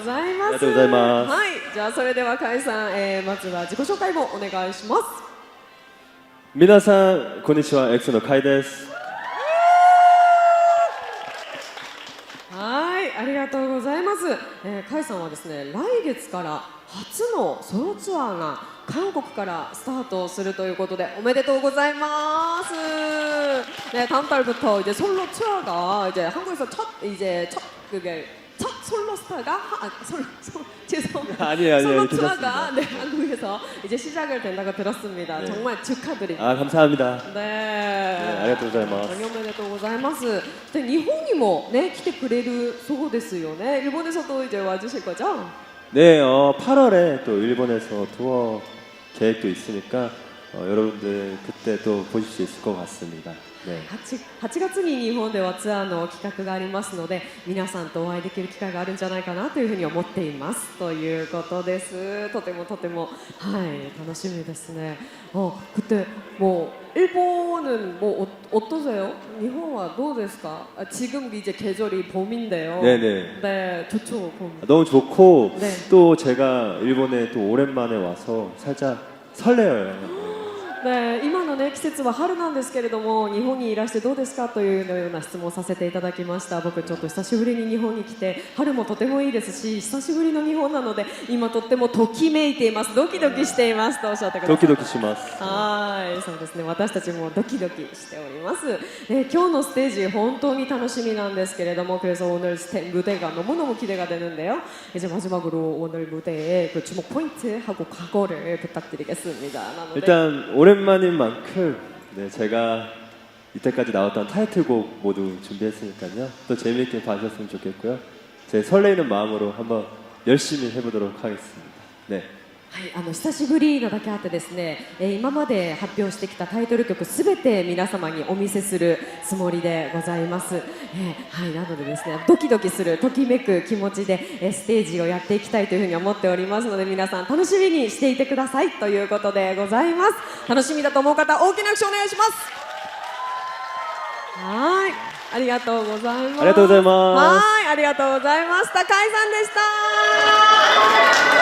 ざいます。ありがとうございます。はい、じゃあそれではカイさん、まずは自己紹介をお願いします。皆さんこんにちは、X のカイです。はい、ありがとうございます。カイさんはですね、来月から初のソロツアーが韓国からスタートするということでおめでとうございます. 네, 다음 달부터 이제 솔로 투어가 이제 한국에서 첫 솔로 스타가 죄송합니다. 아니에요, 솔로 괜찮습니다. 투어가 네, 한국에서 이제 시작을 된다고 들었습니다. 네. 정말 축하드립니다. 아, 감사합니다. 네. 아리가또 고자이마스. おめでとうございます。で、日本にもね来てくれるそうですよね。일본에서도 이제 와주실 거죠? 네, 8월에 또 일본에서 투어 계획도 있으니까 여러분들 그때 또 보실 수 있을 것 같습니다. 네. 8月に日本ではツアーの企画がありますので、皆さんとお会いできる機会があるんじゃないかなというふうに思っていますということです。とてもはい楽しみですね。그때 뭐 일본은 뭐 어떠세요? 일본은 どうですか? 지금 이제 계절이 봄인데요. 네네. 네, 좋죠. 봄. 너무 좋고 네. 또 제가 일본에 또 오랜만에 와서 살짝 설레어요. で今の、ね、季節は春なんですけれども、日本にいらしてどうですかというような質問をさせていただきました。僕ちょっと久しぶりに日本に来て、春もとてもいいですし、久しぶりの日本なので今とってもときめいています、ドキドキしていますとおっしゃってください。ドキドキします。はい、そうですね、私たちもドキドキしております。今日のステージ本当に楽しみなんですけれども, 그래서 오늘 무대가 너무너무 기대가 되는데요. 이제 마지막으로 오늘 무대의 그 주목 포인트 하고 각오를 부탁드리겠습니다. 일단 오랜만인 만큼 네, 제가 이때까지 나왔던 타이틀곡 모두 준비했으니까요. 또 재미있게 봐주셨으면 좋겠고요. 제 설레이는 마음으로 한번 열심히 해보도록 하겠습니다. 네. はい、久しぶりなだけあってですね、今まで発表してきたタイトル曲すべて皆様にお見せするつもりでございます。はい、なのでですね、ドキドキするときめく気持ちでステージをやっていきたいというふうに思っておりますので、皆さん楽しみにしていてくださいということでございます。楽しみだと思う方、大きな拍手お願いします。はい、ありがとうございます。ありがとうございます。はい、ありがとうございました。カイさんでした。